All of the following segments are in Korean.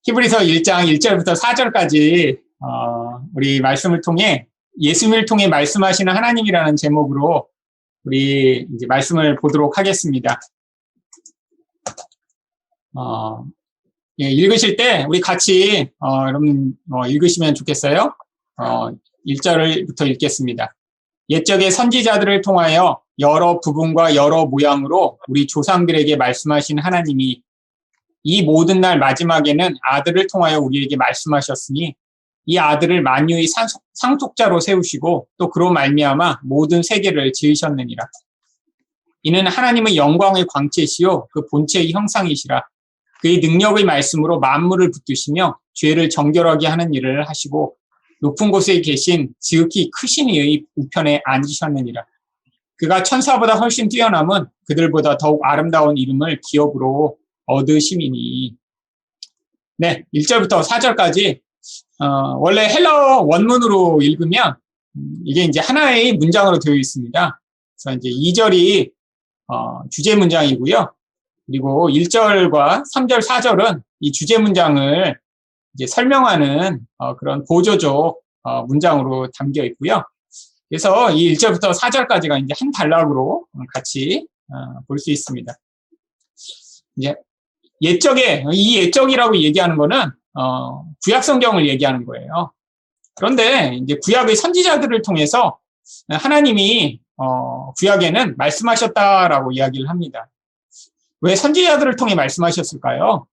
히브리서 1장 1절부터 4절까지 우리 말씀을 통해 예수님을 통해 말씀하시는 하나님이라는 제목으로 우리 이제 말씀을 보도록 하겠습니다. 예, 읽으실 때 우리 같이 여러분 읽으시면 좋겠어요. 1절부터 읽겠습니다. 옛적의 선지자들을 통하여 여러 부분과 여러 모양으로 우리 조상들에게 말씀하신 하나님이 이 모든 날 마지막에는 아들을 통하여 우리에게 말씀하셨으니 이 아들을 만유의 상속자로 세우시고 또 그로 말미암아 모든 세계를 지으셨느니라. 이는 하나님의 영광의 광채시요 그 본체의 형상이시라. 그의 능력의 말씀으로 만물을 붙드시며 죄를 정결하게 하는 일을 하시고 높은 곳에 계신 지극히 크신 이의 우편에 앉으셨느니라. 그가 천사보다 훨씬 뛰어남은 그들보다 더욱 아름다운 이름을 기업으로 얻으심이니. 네, 1절부터 4절까지 원래 헬라어 원문으로 읽으면 이게 이제 하나의 문장으로 되어 있습니다. 그래서 이제 2절이 주제 문장이고요. 그리고 1절과 3절, 4절은 이 주제 문장을 이제 설명하는 그런 보조적 문장으로 담겨 있고요. 그래서 이 1절부터 4절까지가 이제 한 단락으로 같이 볼 수 있습니다. 이제 이 옛적이라고 얘기하는 거는 구약 성경을 얘기하는 거예요. 그런데 이제 구약의 선지자들을 통해서 하나님이 구약에는 말씀하셨다라고 이야기를 합니다. 왜 선지자들을 통해 말씀하셨을까요?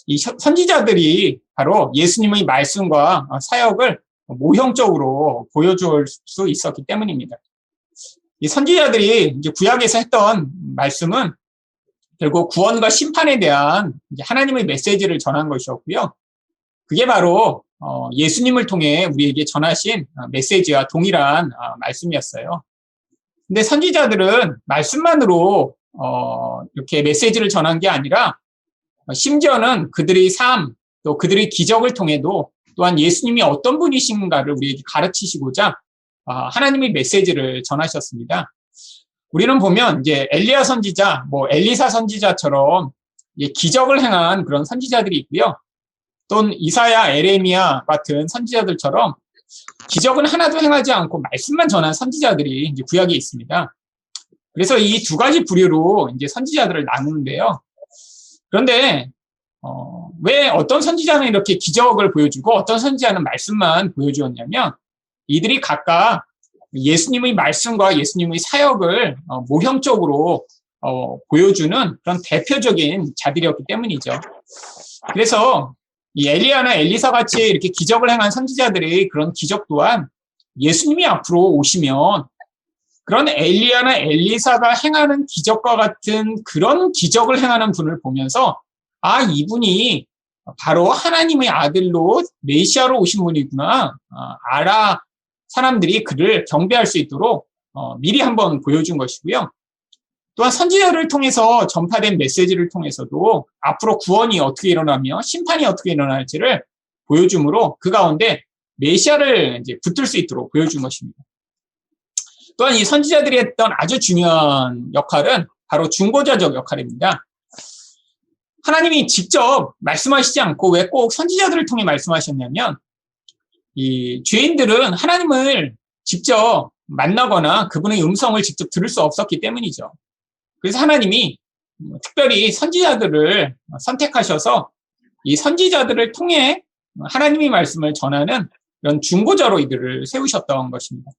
이 선지자들이 바로 예수님의 말씀과 사역을 모형적으로 보여줄 수 있었기 때문입니다. 이 선지자들이 이제 구약에서 했던 말씀은 결국 구원과 심판에 대한 이제 하나님의 메시지를 전한 것이었고요. 그게 바로 예수님을 통해 우리에게 전하신 메시지와 동일한 말씀이었어요. 근데 선지자들은 말씀만으로 이렇게 메시지를 전한 게 아니라 심지어는 그들의 삶, 또 그들의 기적을 통해도 또한 예수님이 어떤 분이신가를 우리에게 가르치시고자 하나님의 메시지를 전하셨습니다. 우리는 보면 이제 엘리야 선지자, 엘리사 선지자처럼 기적을 행한 그런 선지자들이 있고요. 또는 이사야, 에레미야 같은 선지자들처럼 기적은 하나도 행하지 않고 말씀만 전한 선지자들이 이제 구약에 있습니다. 그래서 이 두 가지 부류로 이제 선지자들을 나누는데요. 그런데 왜 어떤 선지자는 이렇게 기적을 보여주고 어떤 선지자는 말씀만 보여주었냐면 이들이 각각 예수님의 말씀과 예수님의 사역을 모형적으로 보여주는 그런 대표적인 자들이었기 때문이죠. 그래서 이 엘리야나 엘리사 같이 이렇게 기적을 행한 선지자들의 그런 기적 또한 예수님이 앞으로 오시면 그런 엘리야나 엘리사가 행하는 기적과 같은 그런 기적을 행하는 분을 보면서 이분이 바로 하나님의 아들로 메시아로 오신 분이구나 알아 사람들이 그를 경배할 수 있도록 미리 한번 보여준 것이고요. 또한 선지자를 통해서 전파된 메시지를 통해서도 앞으로 구원이 어떻게 일어나며 심판이 어떻게 일어날지를 보여줌으로 그 가운데 메시아를 이제 붙들 수 있도록 보여준 것입니다. 또한 이 선지자들이 했던 아주 중요한 역할은 바로 중보자적 역할입니다. 하나님이 직접 말씀하시지 않고 왜 꼭 선지자들을 통해 말씀하셨냐면 이 죄인들은 하나님을 직접 만나거나 그분의 음성을 직접 들을 수 없었기 때문이죠. 그래서 하나님이 특별히 선지자들을 선택하셔서 이 선지자들을 통해 하나님의 말씀을 전하는 이런 중보자로 이들을 세우셨던 것입니다.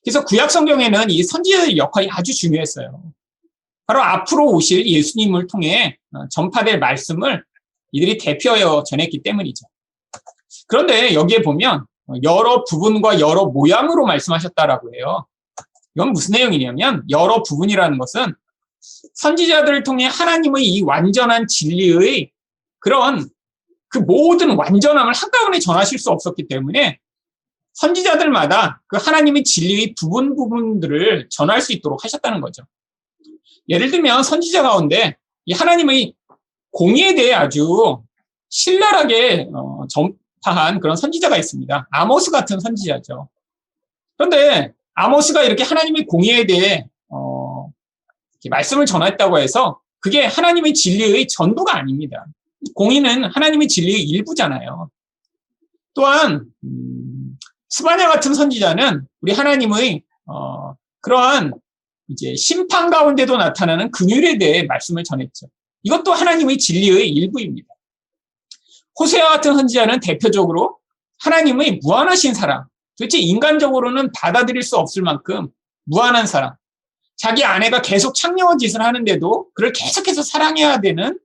그래서 구약 성경에는 이 선지자의 역할이 아주 중요했어요. 바로 앞으로 오실 예수님을 통해 전파될 말씀을 이들이 대표하여 전했기 때문이죠. 그런데 여기에 보면 여러 부분과 여러 모양으로 말씀하셨다라고 해요. 이건 무슨 내용이냐면 여러 부분이라는 것은 선지자들을 통해 하나님의 이 완전한 진리의 그런 그 모든 완전함을 한꺼번에 전하실 수 없었기 때문에 선지자들마다 그 하나님의 진리의 부분들을 전할 수 있도록 하셨다는 거죠. 예를 들면 선지자 가운데 이 하나님의 공의에 대해 아주 신랄하게 전파한 그런 선지자가 있습니다. 아모스 같은 선지자죠. 그런데 아모스가 이렇게 하나님의 공의에 대해 이렇게 말씀을 전했다고 해서 그게 하나님의 진리의 전부가 아닙니다. 공의는 하나님의 진리의 일부잖아요. 또한 스바냐 같은 선지자는 우리 하나님의 그러한 이제 심판 가운데도 나타나는 긍휼에 대해 말씀을 전했죠. 이것도 하나님의 진리의 일부입니다. 호세아 같은 선지자는 대표적으로 하나님의 무한하신 사랑, 도대체 인간적으로는 받아들일 수 없을 만큼 무한한 사랑, 자기 아내가 계속 창녀한 짓을 하는데도 그를 계속해서 사랑해야 되는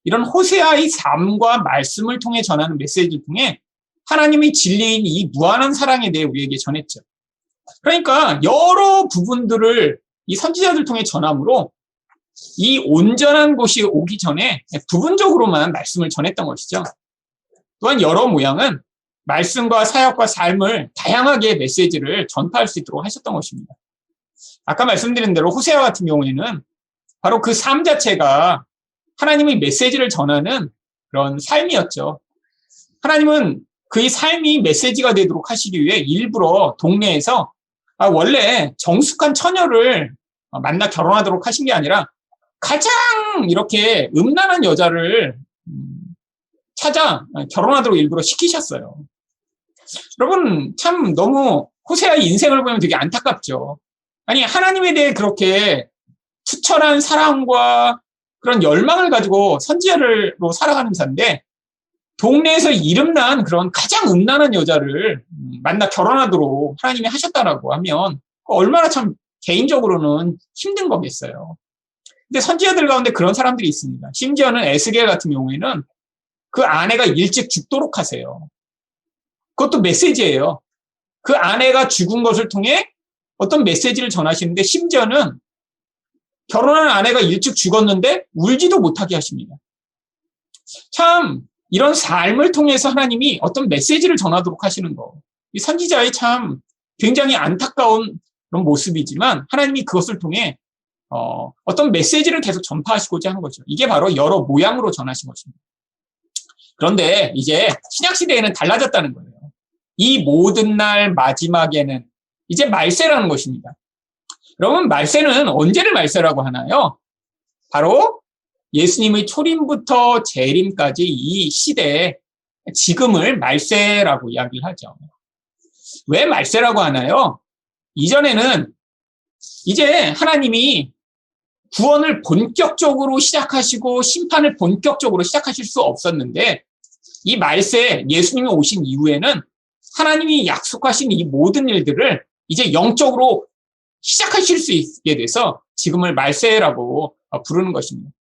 이런 호세아의 삶과 말씀을 통해 전하는 메시지를 통해 하나님의 진리인 이 무한한 사랑에 대해 우리에게 전했죠. 그러니까 여러 부분들을 이 선지자들 통해 전함으로 이 온전한 곳이 오기 전에 부분적으로만 말씀을 전했던 것이죠. 또한 여러 모양은 말씀과 사역과 삶을 다양하게 메시지를 전파할 수 있도록 하셨던 것입니다. 아까 말씀드린 대로 호세아 같은 경우에는 바로 그 삶 자체가 하나님의 메시지를 전하는 그런 삶이었죠. 하나님은 그의 삶이 메시지가 되도록 하시기 위해 일부러 동네에서 원래 정숙한 처녀를 만나 결혼하도록 하신 게 아니라 가장 이렇게 음란한 여자를 찾아 결혼하도록 일부러 시키셨어요. 여러분, 참 너무 호세아의 인생을 보면 되게 안타깝죠. 아니, 하나님에 대해 그렇게 투철한 사랑과 그런 열망을 가지고 선지자로 살아가는 자인데 동네에서 이름난 그런 가장 음란한 여자를 만나 결혼하도록 하나님이 하셨다라고 하면 얼마나 참 개인적으로는 힘든 거겠어요. 근데 선지자들 가운데 그런 사람들이 있습니다. 심지어는 에스겔 같은 경우에는 그 아내가 일찍 죽도록 하세요. 그것도 메시지예요. 그 아내가 죽은 것을 통해 어떤 메시지를 전하시는데 심지어는 결혼한 아내가 일찍 죽었는데 울지도 못하게 하십니다. 참 이런 삶을 통해서 하나님이 어떤 메시지를 전하도록 하시는 거. 이 선지자의 참 굉장히 안타까운 그런 모습이지만 하나님이 그것을 통해 어떤 메시지를 계속 전파하시고자 하는 거죠. 이게 바로 여러 모양으로 전하신 것입니다. 그런데 이제 신약시대에는 달라졌다는 거예요. 이 모든 날 마지막에는 이제 말세라는 것입니다. 여러분, 말세는 언제를 말세라고 하나요? 바로 예수님의 초림부터 재림까지 이 시대에 지금을 말세라고 이야기를 하죠. 왜 말세라고 하나요? 이전에는 이제 하나님이 구원을 본격적으로 시작하시고 심판을 본격적으로 시작하실 수 없었는데 이 말세 예수님이 오신 이후에는 하나님이 약속하신 이 모든 일들을 이제 영적으로 시작하실 수 있게 돼서 지금을 말세라고 부르는 것입니다.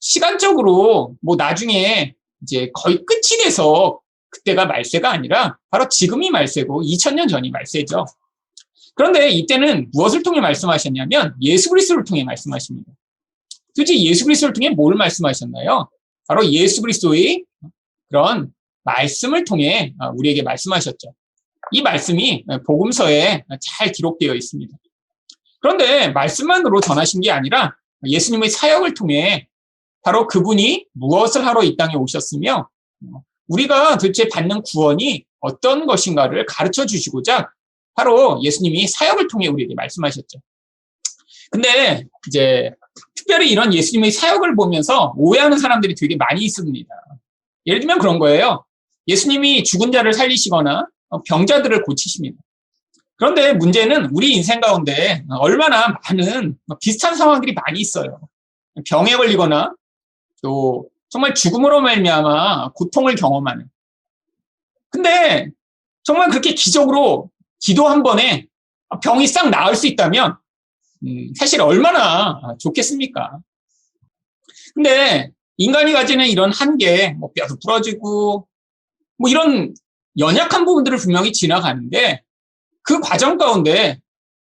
시간적으로 뭐 나중에 이제 거의 끝이 돼서 그때가 말세가 아니라 바로 지금이 말세고 2000년 전이 말세죠. 그런데 이때는 무엇을 통해 말씀하셨냐면 예수 그리스도를 통해 말씀하십니다. 도대체 예수 그리스도를 통해 뭘 말씀하셨나요? 바로 예수 그리스도의 그런 말씀을 통해 우리에게 말씀하셨죠. 이 말씀이 복음서에 잘 기록되어 있습니다. 그런데 말씀만으로 전하신 게 아니라 예수님의 사역을 통해 바로 그분이 무엇을 하러 이 땅에 오셨으며 우리가 도대체 받는 구원이 어떤 것인가를 가르쳐 주시고자 바로 예수님이 사역을 통해 우리에게 말씀하셨죠. 근데 이제 특별히 이런 예수님의 사역을 보면서 오해하는 사람들이 되게 많이 있습니다. 예를 들면 그런 거예요. 예수님이 죽은 자를 살리시거나 병자들을 고치십니다. 그런데 문제는 우리 인생 가운데 얼마나 많은 비슷한 상황들이 많이 있어요. 병에 걸리거나 또 정말 죽음으로 말미암아 고통을 경험하는. 근데 정말 그렇게 기적으로 기도 한 번에 병이 싹 나을 수 있다면 사실 얼마나 좋겠습니까? 근데 인간이 가지는 이런 한계, 뭐 뼈도 부러지고 뭐 이런 연약한 부분들을 분명히 지나가는데 그 과정 가운데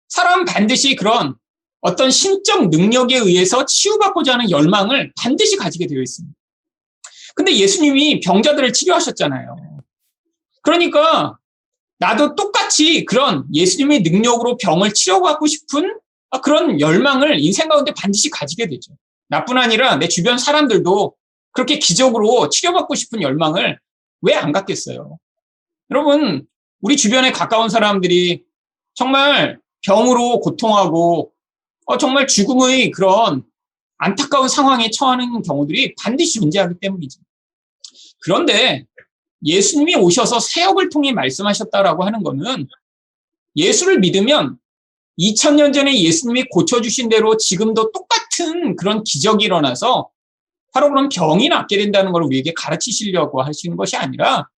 사람은 반드시 그런 어떤 신적 능력에 의해서 치유받고자 하는 열망을 반드시 가지게 되어 있습니다. 근데 예수님이 병자들을 치료하셨잖아요. 그러니까 나도 똑같이 그런 예수님의 능력으로 병을 치료받고 싶은 그런 열망을 인생 가운데 반드시 가지게 되죠. 나뿐 아니라 내 주변 사람들도 그렇게 기적으로 치료받고 싶은 열망을 왜 안 갖겠어요? 여러분, 우리 주변에 가까운 사람들이 정말 병으로 고통하고 정말 죽음의 그런 안타까운 상황에 처하는 경우들이 반드시 존재하기 때문이죠. 그런데 예수님이 오셔서 사역을 통해 말씀하셨다라고 하는 거는 예수를 믿으면 2000년 전에 예수님이 고쳐주신 대로 지금도 똑같은 그런 기적이 일어나서 바로 그런 병이 낫게 된다는 걸 우리에게 가르치시려고 하시는 것이 아니라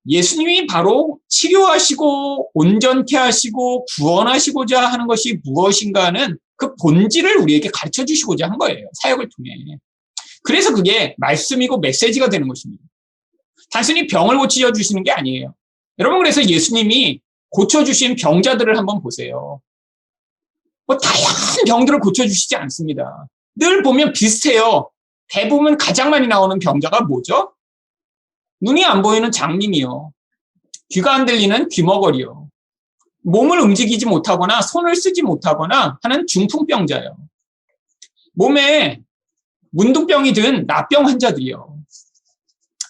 예수님이 바로 치료하시고 온전케 하시고 구원하시고자 하는 것이 무엇인가 하는 그 본질을 우리에게 가르쳐 주시고자 한 거예요. 사역을 통해. 그래서 그게 말씀이고 메시지가 되는 것입니다. 단순히 병을 고쳐 주시는 게 아니에요. 여러분, 그래서 예수님이 고쳐주신 병자들을 한번 보세요. 다양한 병들을 고쳐주시지 않습니다. 늘 보면 비슷해요. 대부분 가장 많이 나오는 병자가 뭐죠? 눈이 안 보이는 장님이요. 귀가 안 들리는 귀머거리요. 몸을 움직이지 못하거나 손을 쓰지 못하거나 하는 중풍병자요. 몸에 문둥병이 든 나병 환자들이요.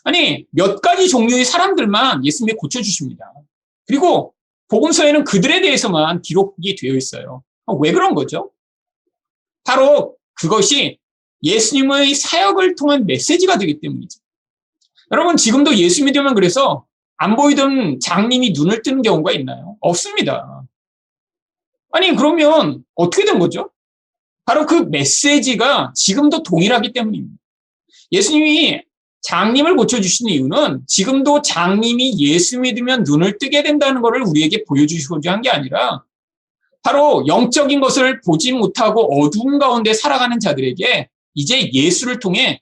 아니, 몇 가지 종류의 사람들만 예수님이 고쳐주십니다. 그리고 복음서에는 그들에 대해서만 기록이 되어 있어요. 왜 그런 거죠? 바로 그것이 예수님의 사역을 통한 메시지가 되기 때문이죠. 여러분, 지금도 예수 믿으면 그래서 안 보이던 장님이 눈을 뜨는 경우가 있나요? 없습니다. 아니, 그러면 어떻게 된 거죠? 바로 그 메시지가 지금도 동일하기 때문입니다. 예수님이 장님을 고쳐주신 이유는 지금도 장님이 예수 믿으면 눈을 뜨게 된다는 것을 우리에게 보여주시고자 한 게 아니라 바로 영적인 것을 보지 못하고 어두운 가운데 살아가는 자들에게 이제 예수를 통해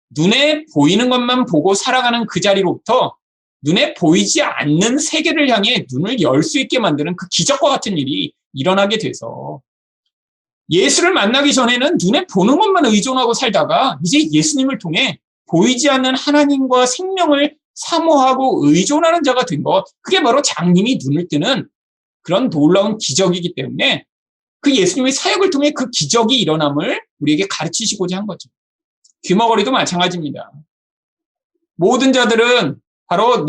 눈에 보이는 것만 보고 살아가는 그 자리로부터 눈에 보이지 않는 세계를 향해 눈을 열 수 있게 만드는 그 기적과 같은 일이 일어나게 돼서 예수를 만나기 전에는 눈에 보는 것만 의존하고 살다가 이제 예수님을 통해 보이지 않는 하나님과 생명을 사모하고 의존하는 자가 된 것, 그게 바로 장님이 눈을 뜨는 그런 놀라운 기적이기 때문에 그 예수님의 사역을 통해 그 기적이 일어남을 우리에게 가르치시고자 한 거죠. 귀머거리도 마찬가지입니다. 모든 자들은 바로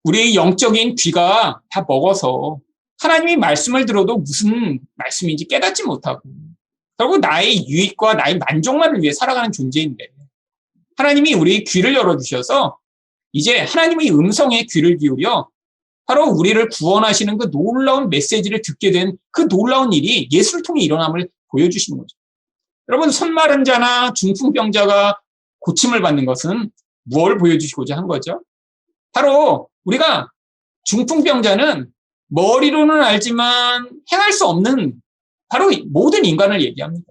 우리의 영적인 귀가 다 먹어서 하나님의 말씀을 들어도 무슨 말씀인지 깨닫지 못하고 결국 나의 유익과 나의 만족만을 위해 살아가는 존재인데 하나님이 우리의 귀를 열어주셔서 이제 하나님의 음성에 귀를 기울여 바로 우리를 구원하시는 그 놀라운 메시지를 듣게 된 그 놀라운 일이 예수를 통해 일어남을 보여주시는 거죠. 여러분, 손 마른 자나 중풍병자가 고침을 받는 것은 무엇을 보여주시고자 한 거죠? 바로 우리가 중풍병자는 머리로는 알지만 행할 수 없는 바로 모든 인간을 얘기합니다.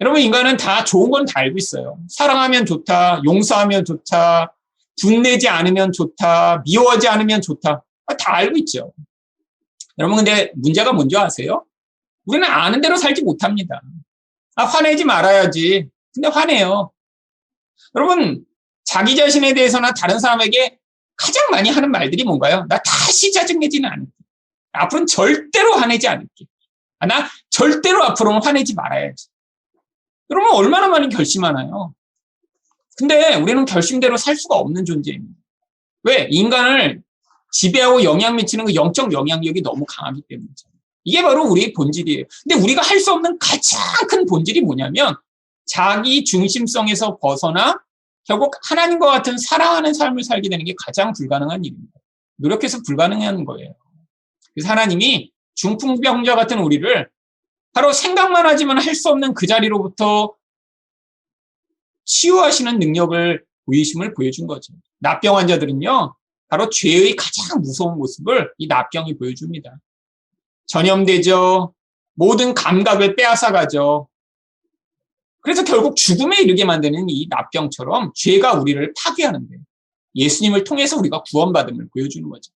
여러분, 인간은 다 좋은 건 다 알고 있어요. 사랑하면 좋다, 용서하면 좋다, 분내지 않으면 좋다, 미워하지 않으면 좋다. 다 알고 있죠. 여러분, 근데 문제가 뭔지 아세요? 우리는 아는 대로 살지 못합니다. 화내지 말아야지. 근데 화내요. 여러분, 자기 자신에 대해서나 다른 사람에게 가장 많이 하는 말들이 뭔가요? 나 다시 짜증내지는 않을게. 앞으로는 절대로 화내지 않을게. 나 절대로 앞으로는 화내지 말아야지. 여러분, 얼마나 많이 결심하나요? 근데 우리는 결심대로 살 수가 없는 존재입니다. 왜? 인간을 지배하고 영향 미치는 그 영적 영향력이 너무 강하기 때문이죠. 이게 바로 우리의 본질이에요. 근데 우리가 할 수 없는 가장 큰 본질이 뭐냐면 자기 중심성에서 벗어나 결국 하나님과 같은 사랑하는 삶을 살게 되는 게 가장 불가능한 일입니다. 노력해서 불가능한 거예요. 그래서 하나님이 중풍병자 같은 우리를 바로 생각만 하지만 할 수 없는 그 자리로부터 치유하시는 능력을 보이심을 보여준 거죠. 납병 환자들은요, 바로 죄의 가장 무서운 모습을 이 납병이 보여줍니다. 전염되죠. 모든 감각을 빼앗아가죠. 그래서 결국 죽음에 이르게 만드는 이 납병처럼 죄가 우리를 파괴하는데 예수님을 통해서 우리가 구원받음을 보여주는 거죠.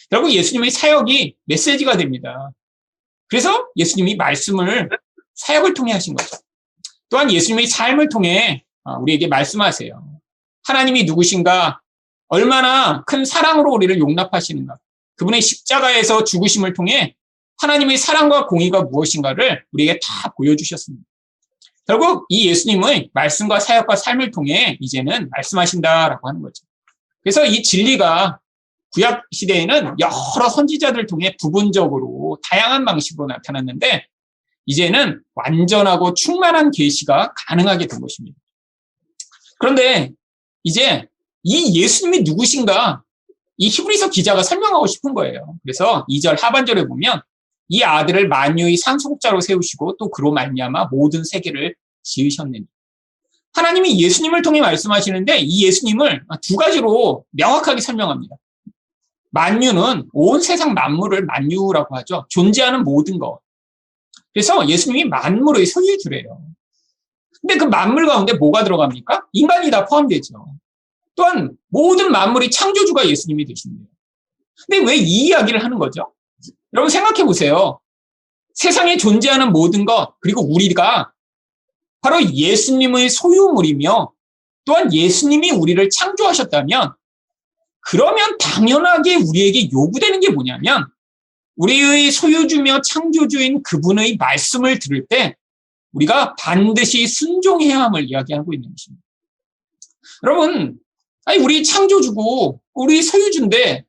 결국 예수님의 사역이 메시지가 됩니다. 그래서 예수님이 말씀을 사역을 통해 하신 거죠. 또한 예수님의 삶을 통해 우리에게 말씀하세요. 하나님이 누구신가? 얼마나 큰 사랑으로 우리를 용납하시는가? 그분의 십자가에서 죽으심을 통해 하나님의 사랑과 공의가 무엇인가를 우리에게 다 보여주셨습니다. 결국 이 예수님의 말씀과 사역과 삶을 통해 이제는 말씀하신다라고 하는 거죠. 그래서 이 진리가 구약 시대에는 여러 선지자들을 통해 부분적으로 다양한 방식으로 나타났는데 이제는 완전하고 충만한 계시가 가능하게 된 것입니다. 그런데 이제 이 예수님이 누구신가 이 히브리서 기자가 설명하고 싶은 거예요. 그래서 2절 하반절에 보면 이 아들을 만유의 상속자로 세우시고 또 그로 말미암아 모든 세계를 지으셨느니. 하나님이 예수님을 통해 말씀하시는데 이 예수님을 두 가지로 명확하게 설명합니다. 만유는 온 세상 만물을 만유라고 하죠. 존재하는 모든 것. 그래서 예수님이 만물의 소유주래요. 근데 그 만물 가운데 뭐가 들어갑니까? 인간이 다 포함되죠. 또한 모든 만물의 창조주가 예수님이 되신대요. 근데 왜 이 이야기를 하는 거죠? 여러분 생각해 보세요. 세상에 존재하는 모든 것, 그리고 우리가 바로 예수님의 소유물이며 또한 예수님이 우리를 창조하셨다면 그러면 당연하게 우리에게 요구되는 게 뭐냐면 우리의 소유주며 창조주인 그분의 말씀을 들을 때 우리가 반드시 순종해야 함을 이야기하고 있는 것입니다. 여러분, 아니 우리 창조주고 우리 소유주인데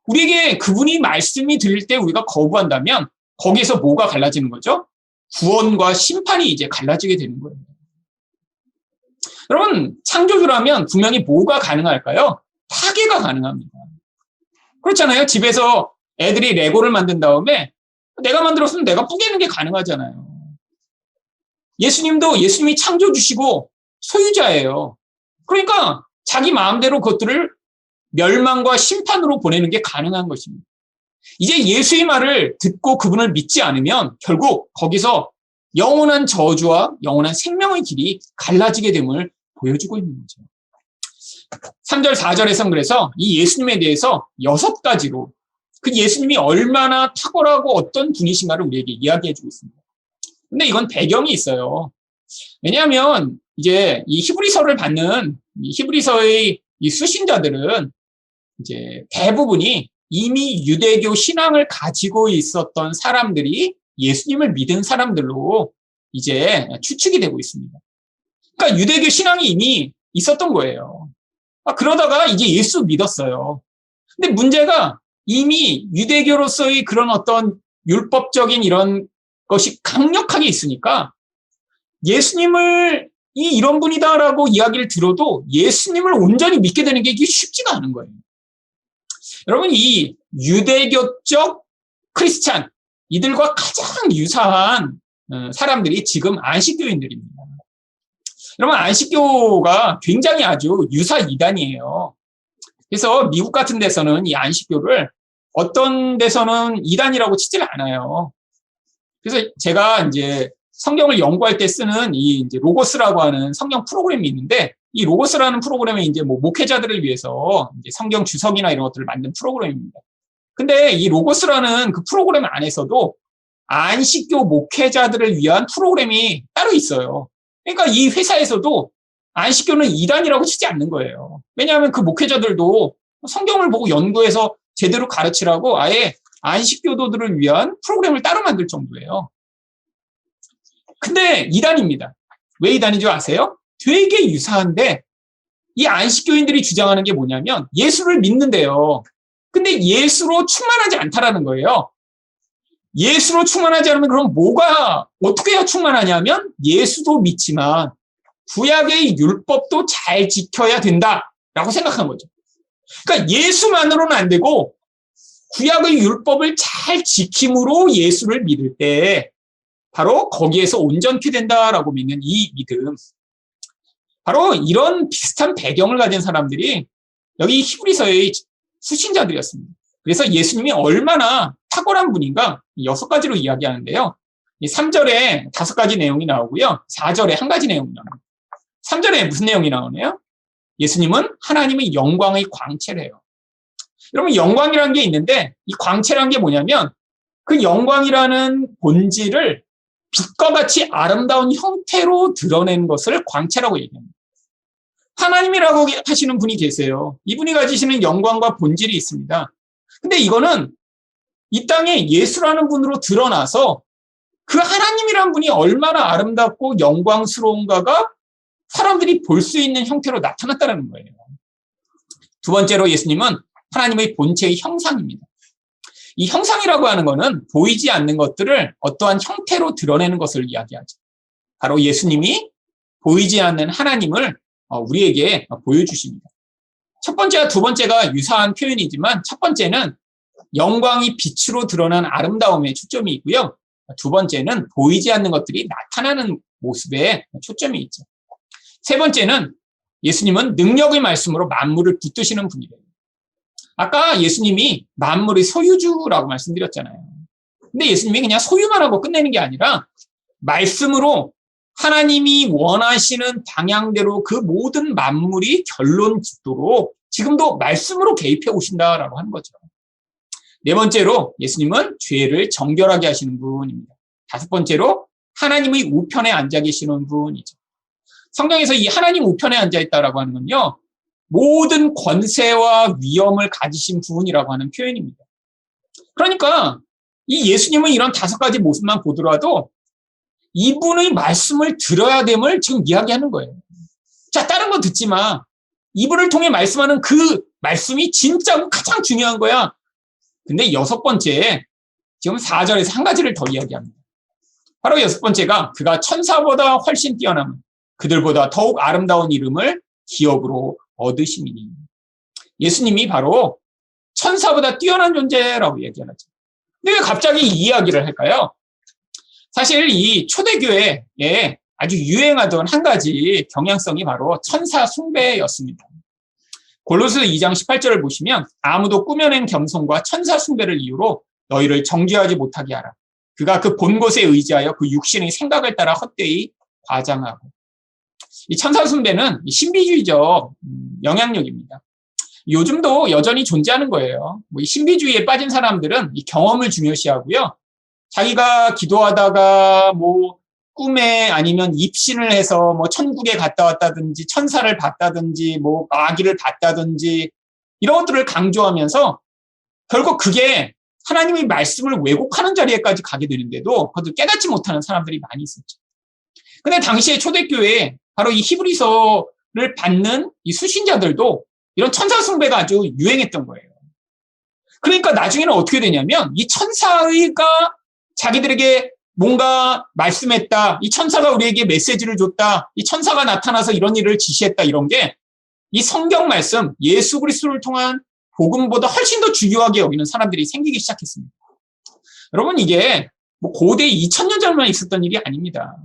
우리에게 그분이 말씀이 들릴 때 우리가 거부한다면 거기에서 뭐가 갈라지는 거죠? 구원과 심판이 이제 갈라지게 되는 거예요. 여러분, 창조주라면 분명히 뭐가 가능할까요? 파괴가 가능합니다. 그렇잖아요. 집에서 애들이 레고를 만든 다음에 내가 만들었으면 내가 뿌개는 게 가능하잖아요. 예수님도 예수님이 창조주시고 소유자예요. 그러니까 자기 마음대로 그것들을 멸망과 심판으로 보내는 게 가능한 것입니다. 이제 예수의 말을 듣고 그분을 믿지 않으면 결국 거기서 영원한 저주와 영원한 생명의 길이 갈라지게 됨을 보여주고 있는 거죠. 3절, 4절에선 그래서 이 예수님에 대해서 6가지로 그 예수님이 얼마나 탁월하고 어떤 분이신가를 우리에게 이야기해주고 있습니다. 근데 이건 배경이 있어요. 왜냐하면 이제 이 히브리서를 받는 이 히브리서의 이 수신자들은 이제 대부분이 이미 유대교 신앙을 가지고 있었던 사람들이 예수님을 믿은 사람들로 이제 추측이 되고 있습니다. 그러니까 유대교 신앙이 이미 있었던 거예요. 그러다가 이제 예수 믿었어요. 근데 문제가 이미 유대교로서의 그런 어떤 율법적인 이런 것이 강력하게 있으니까 예수님을 이런 분이다라고 이야기를 들어도 예수님을 온전히 믿게 되는 게 이게 쉽지가 않은 거예요. 여러분, 이 유대교적 크리스찬, 이들과 가장 유사한 사람들이 지금 안식교인들입니다. 여러분, 안식교가 굉장히 아주 유사 이단이에요. 그래서 미국 같은 데서는 이 안식교를 어떤 데서는 이단이라고 치질 않아요. 그래서 제가 이제 성경을 연구할 때 쓰는 이 이제 로고스라고 하는 성경 프로그램이 있는데 이 로고스라는 프로그램은 이제 뭐 목회자들을 위해서 이제 성경 주석이나 이런 것들을 만든 프로그램입니다. 근데 이 로고스라는 그 프로그램 안에서도 안식교 목회자들을 위한 프로그램이 따로 있어요. 그러니까 이 회사에서도 안식교는 이단이라고 치지 않는 거예요. 왜냐하면 그 목회자들도 성경을 보고 연구해서 제대로 가르치라고 아예 안식교도들을 위한 프로그램을 따로 만들 정도예요. 근데 이단입니다. 왜 이단인 줄 아세요? 되게 유사한데 이 안식교인들이 주장하는 게 뭐냐면 예수를 믿는데요. 근데 예수로 충만하지 않다라는 거예요. 예수로 충만하지 않으면 그럼 어떻게 해야 충만하냐면 예수도 믿지만 구약의 율법도 잘 지켜야 된다라고 생각한 거죠. 그러니까 예수만으로는 안 되고 구약의 율법을 잘 지킴으로 예수를 믿을 때 바로 거기에서 온전케 된다라고 믿는 이 믿음. 바로 이런 비슷한 배경을 가진 사람들이 여기 히브리서의 수신자들이었습니다. 그래서 예수님이 얼마나 탁월한 분인가 6가지로 이야기하는데요. 3절에 5가지 내용이 나오고요. 4절에 1가지 내용이 나옵니다. 3절에 무슨 내용이 나오네요? 예수님은 하나님의 영광의 광채래요. 여러분, 영광이라는 게 있는데 이 광채라는 게 뭐냐면 그 영광이라는 본질을 빛과 같이 아름다운 형태로 드러낸 것을 광채라고 얘기합니다. 하나님이라고 하시는 분이 계세요. 이분이 가지시는 영광과 본질이 있습니다. 근데 이거는 이 땅에 예수라는 분으로 드러나서 그 하나님이라는 분이 얼마나 아름답고 영광스러운가가 사람들이 볼 수 있는 형태로 나타났다는 거예요. 두 번째로 예수님은 하나님의 본체의 형상입니다. 이 형상이라고 하는 것은 보이지 않는 것들을 어떠한 형태로 드러내는 것을 이야기하죠. 바로 예수님이 보이지 않는 하나님을 우리에게 보여주십니다. 첫 번째와 두 번째가 유사한 표현이지만 첫 번째는 영광이 빛으로 드러난 아름다움에 초점이 있고요. 두 번째는 보이지 않는 것들이 나타나는 모습에 초점이 있죠. 세 번째는 예수님은 능력의 말씀으로 만물을 붙드시는 분이래요. 아까 예수님이 만물의 소유주라고 말씀드렸잖아요. 근데 예수님이 그냥 소유만 하고 끝내는 게 아니라 말씀으로 하나님이 원하시는 방향대로 그 모든 만물이 결론 짓도록 지금도 말씀으로 개입해 오신다라고 하는 거죠. 네 번째로 예수님은 죄를 정결하게 하시는 분입니다. 다섯 번째로 하나님의 우편에 앉아 계시는 분이죠. 성경에서 이 하나님 우편에 앉아 있다라고 하는 건요, 모든 권세와 위엄을 가지신 분이라고 하는 표현입니다. 그러니까 이 예수님은 이런 다섯 가지 모습만 보더라도 이분의 말씀을 들어야 됨을 지금 이야기하는 거예요. 자, 다른 거 듣지 마. 이분을 통해 말씀하는 그 말씀이 진짜고 가장 중요한 거야. 근데 여섯 번째, 지금 4절에서 한 가지를 더 이야기합니다. 바로 여섯 번째가 그가 천사보다 훨씬 뛰어남은 그들보다 더욱 아름다운 이름을 기업으로 얻으시니. 예수님이 바로 천사보다 뛰어난 존재라고 얘기하죠. 근데 왜 갑자기 이 이야기를 할까요? 사실 이 초대교회에 아주 유행하던 한 가지 경향성이 바로 천사 숭배였습니다. 골로새 2장 18절을 보시면 아무도 꾸며낸 겸손과 천사 숭배를 이유로 너희를 정죄하지 못하게 하라. 그가 그 본 곳에 의지하여 그 육신의 생각을 따라 헛되이 과장하고. 이 천사 숭배는 신비주의적 영향력입니다. 요즘도 여전히 존재하는 거예요. 이 신비주의에 빠진 사람들은 이 경험을 중요시하고요. 자기가 기도하다가 꿈에 아니면 입신을 해서 천국에 갔다 왔다든지 천사를 봤다든지 아기를 봤다든지 이런 것들을 강조하면서 결국 그게 하나님의 말씀을 왜곡하는 자리에까지 가게 되는데도 그것을 깨닫지 못하는 사람들이 많이 있었죠. 근데 당시에 초대교회에 바로 이 히브리서를 받는 이 수신자들도 이런 천사 숭배가 아주 유행했던 거예요. 그러니까 나중에는 어떻게 되냐면 이 천사가 자기들에게 뭔가 말씀했다. 이 천사가 우리에게 메시지를 줬다. 이 천사가 나타나서 이런 일을 지시했다. 이런 게 이 성경 말씀, 예수 그리스도를 통한 복음보다 훨씬 더 중요하게 여기는 사람들이 생기기 시작했습니다. 여러분, 이게 고대 2000년 전만 있었던 일이 아닙니다.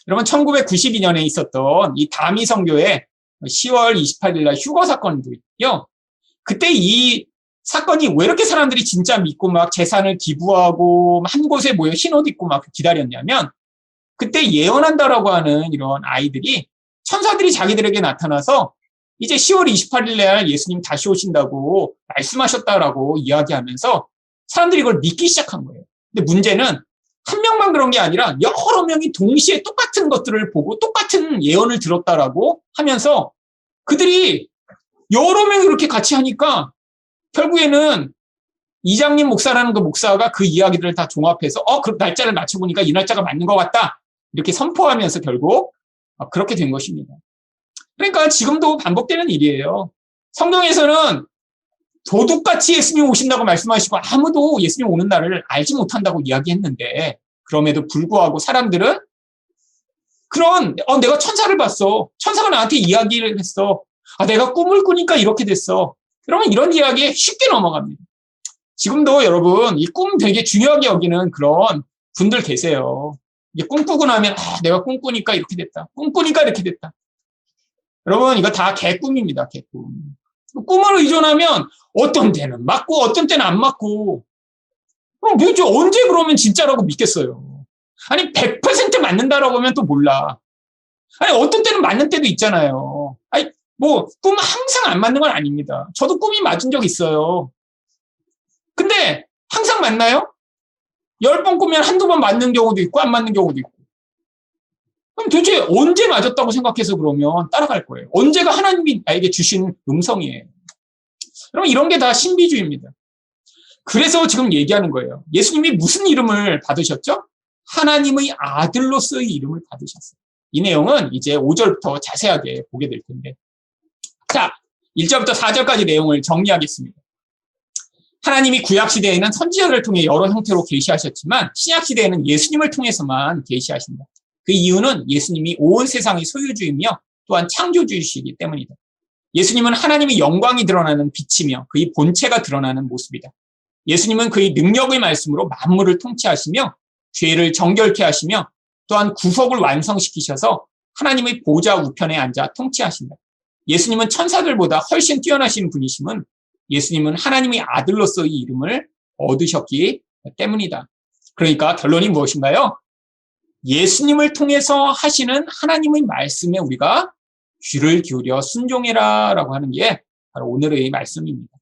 여러분, 1992년에 있었던 이 다미 선교의 10월 28일 날 휴거 사건도 있고요. 그때 이 사건이 왜 이렇게 사람들이 진짜 믿고 막 재산을 기부하고 한 곳에 모여 흰 옷 입고 막 기다렸냐면 그때 예언한다라고 하는 이런 아이들이 천사들이 자기들에게 나타나서 이제 10월 28일 날 예수님 다시 오신다고 말씀하셨다라고 이야기하면서 사람들이 이걸 믿기 시작한 거예요. 근데 문제는 한 명만 그런 게 아니라 여러 명이 동시에 똑같은 것들을 보고 똑같은 예언을 들었다라고 하면서 그들이 여러 명이 그렇게 같이 하니까 결국에는 이장님 목사라는 그 목사가 그 이야기들을 다 종합해서 그 날짜를 맞춰보니까 이 날짜가 맞는 것 같다. 이렇게 선포하면서 결국 그렇게 된 것입니다. 그러니까 지금도 반복되는 일이에요. 성경에서는 도둑같이 예수님 오신다고 말씀하시고 아무도 예수님 오는 날을 알지 못한다고 이야기했는데 그럼에도 불구하고 사람들은 내가 천사를 봤어. 천사가 나한테 이야기를 했어. 내가 꿈을 꾸니까 이렇게 됐어. 여러분 이런 이야기에 쉽게 넘어갑니다. 지금도 여러분 이 꿈 되게 중요하게 여기는 그런 분들 계세요. 이게 꿈꾸고 나면 내가 꿈꾸니까 이렇게 됐다. 꿈꾸니까 이렇게 됐다. 여러분 이거 다 개꿈입니다. 개꿈. 꿈을 의존하면 어떤 때는 맞고 어떤 때는 안 맞고 그럼 언제 그러면 진짜라고 믿겠어요. 아니 100% 맞는다라고 하면 또 몰라. 아니 어떤 때는 맞는 때도 있잖아요. 아니 꿈 항상 안 맞는 건 아닙니다. 저도 꿈이 맞은 적 있어요. 근데 항상 맞나요? 10번 꾸면 한두 번 맞는 경우도 있고 안 맞는 경우도 있고. 그럼 도대체 언제 맞았다고 생각해서 그러면 따라갈 거예요. 언제가 하나님이 나에게 주신 음성이에요. 여러분 이런 게 다 신비주의입니다. 그래서 지금 얘기하는 거예요. 예수님이 무슨 이름을 받으셨죠? 하나님의 아들로서의 이름을 받으셨어요. 이 내용은 이제 5절부터 자세하게 보게 될 텐데. 자, 1절부터 4절까지 내용을 정리하겠습니다. 하나님이 구약시대에는 선지자를 통해 여러 형태로 계시하셨지만 신약시대에는 예수님을 통해서만 계시하신다. 그 이유는 예수님이 온 세상의 소유주이며 또한 창조주이시기 때문이다. 예수님은 하나님의 영광이 드러나는 빛이며 그의 본체가 드러나는 모습이다. 예수님은 그의 능력의 말씀으로 만물을 통치하시며 죄를 정결케 하시며 또한 구속을 완성시키셔서 하나님의 보좌 우편에 앉아 통치하신다. 예수님은 천사들보다 훨씬 뛰어나신 분이심은 예수님은 하나님의 아들로서의 이름을 얻으셨기 때문이다. 그러니까 결론이 무엇인가요? 예수님을 통해서 하시는 하나님의 말씀에 우리가 귀를 기울여 순종해라 라고 하는 게 바로 오늘의 말씀입니다.